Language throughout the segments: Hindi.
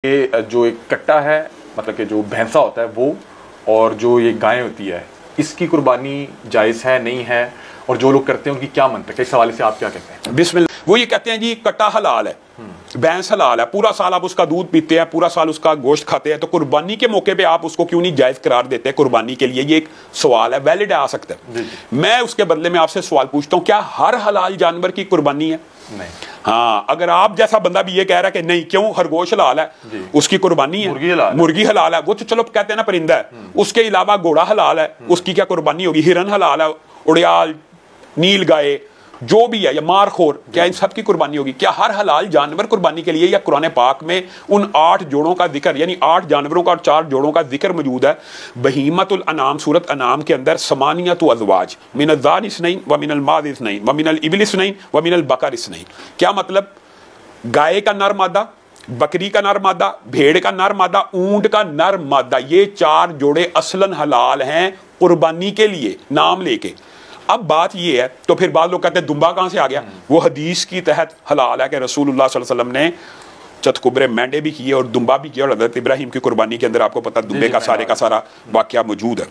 ये जो एक कट्टा है, मतलब कि जो भैंसा होता है वो, और जो ये गाय होती है, इसकी कुर्बानी जायज़ है नहीं है, और जो लोग करते हैं उनकी क्या मंतक है, इस हवाले से आप क्या कहते हैं? बिस्मिल्लाह। वो ये कहते हैं जी कट्टा हलाल है, भैंस हलाल है, पूरा साल आप उसका दूध पीते हैं, पूरा साल उसका गोश्त खाते हैं, तो कुर्बानी के मौके पे आप उसको क्यों नहीं जायज़ करार देते हैं कुर्बानी के लिए? ये एक सवाल है, वैलिड आ सकता है। मैं उसके बदले में आपसे सवाल पूछता हूँ, क्या हर हलाल जानवर की कुर्बानी है? नहीं। हाँ, अगर आप जैसा बंदा भी ये कह रहा है कि नहीं, क्यों, खरगोश हलाल है, उसकी कुर्बानी है, मुर्गी हलाल है, वो तो चलो कहते हैं ना परिंदा है, उसके अलावा घोड़ा हलाल है, उसकी क्या कुर्बानी होगी? हिरन हलाल है, उड़ियाल, नील गाय, जो भी है, या मारखोर, क्या इन सब की कुर्बानी होगी? क्या हर हलाल जानवर कुर्बानी के लिए? या कुरान पाक में उन 8 जोड़ों का जिक्र, यानी 8 जानवरों का और 4 जोड़ों का जिक्र मौजूद है। बहीमतुल अनाम, सूरत अनाम के अंदर समानियतु अज़वाज मिनल ज़ान इस्नैन व मिनल माज़ इस्नैन व मिनल इबिल इस्नैन व मिनल बकर इस्नैन। क्या मतलब? गाय का नर मादा, बकरी का नर मादा, भेड़ का नर मादा, ऊंट का नर मादा, ये 4 जोड़े असलन हलाल हैं कुर्बानी के लिए, नाम लेके। अब बात ये है, तो फिर बाद लोग कहते हैं दुम्बा कहां से आ गया? वो हदीस की तहत हलाल है कि रसूलुल्लाह सल्लल्लाहु अलैहि वसल्लम ने चतकुबरे मेंढे भी किए और दुम्बा भी किया, और हज़रत इब्राहिम की कुर्बानी के अंदर आपको पता दुम्बे का सारे का सारा वाकया मौजूद है।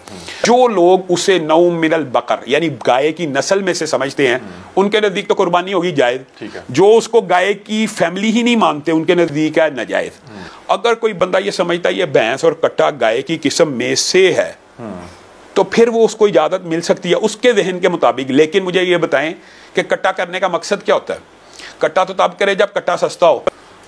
जो लोग उसे नौ मिनल बकर, यानी गाय की नस्ल में से समझते हैं, उनके नजदीक तो कुर्बानी होगी जायज। जो उसको गाय की फैमिली ही नहीं मानते, उनके नजदीक है नाजायज। अगर कोई बंदा ये समझता है ये भैंस और कट्टा गाय की किस्म में से है, तो फिर वो उसको इजाजत मिल सकती है उसके जहन के मुताबिक। लेकिन मुझे ये बताएं कि कट्टा करने का मकसद क्या होता है? कट्टा तो तब करे जब कट्टा सस्ता हो,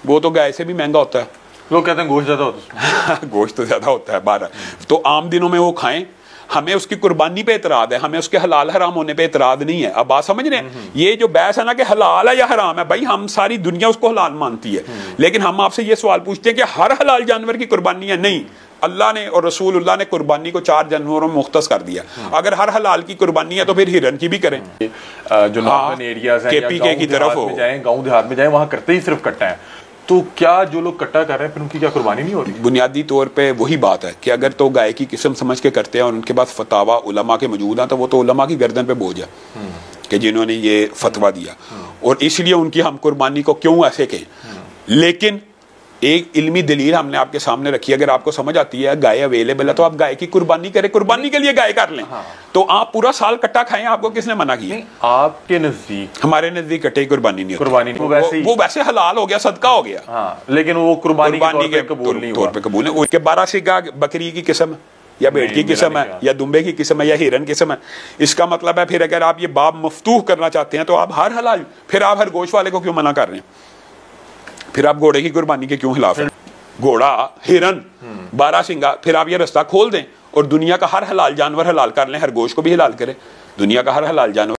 वो तो गाय से भी महंगा होता है। लोग कहते हैं गोश्त ज्यादा होता है। गोश्त तो ज्यादा होता है 12, तो आम दिनों में वो खाएं। हमें उसकी कुर्बानी पे एतराद है, हमें उसके हलाल हराम होने पे एतराद नहीं है। अब बात समझ रहे हैं? ये जो बहस है ना कि हलाल है या हराम है, भाई हम सारी दुनिया उसको हलाल मानती है, लेकिन हम आपसे ये सवाल पूछते हैं कि हर हलाल जानवर की कुर्बानी है? नहीं, अल्लाह ने और रसूलुल्लाह ने कुर्बानी को 4 जानवरों में मुख्तस कर दिया। अगर हर हलाल की कुर्बानी है तो फिर हिरन की भी करें। जो नॉर्दर्न एरियाज हैं, केपीके की तरफ हो जाएं, गांव देहात में जाएं, वहां करते ही सिर्फ कट्टा है। तो क्या जो लोग कट्टा कर रहे हैं फिर उनकी क्या कुर्बानी नहीं हो रही? बुनियादी तौर पे वही बात है कि अगर तो गाय की किस्म समझ के करते हैं और उनके पास फतावा उलमा के मौजूद हैं, तो वो तो उलमा की गर्दन पे बोझ है कि जिन्होंने ये फतवा दिया, और इसलिए उनकी हम कुर्बानी को क्यों ऐसे कहें। लेकिन एक इल्मी दलील हमने आपके सामने रखी, अगर आपको समझ आती है गाय अवेलेबल है तो आप गाय की कुर्बानी करें, कुर्बानी के लिए गाय कर लें। तो आप पूरा साल कट्टा खाएं, आपको किसने मना किया? आपके नजदीक? हमारे नजदीक कट्टे की कुर्बानी नहीं कुर्बानी वो वैसे हलाल हो गया, सदका हो गया। हाँ, लेकिन वो कुर्बानी के कबूल नहीं हुआ। कबूल है। उसके 12 सिगा बकरी की किस्म या भेड़ की किस्म है, या दुम्बे की किस्म है, या हिरन की किस्म है। इसका मतलब है फिर अगर आप ये बाब मफ्तूह करना चाहते हैं तो आप हर हलाल, फिर आप हर गोश्त वाले को क्यों मना कर रहे हैं? फिर आप घोड़े की कुर्बानी के क्यों खिलाफ हैं? घोड़ा, हिरन, 12 सिंगा, फिर आप ये रास्ता खोल दें और दुनिया का हर हलाल जानवर हलाल कर लें, हर गोश्त को भी हलाल करें, दुनिया का हर हलाल जानवर।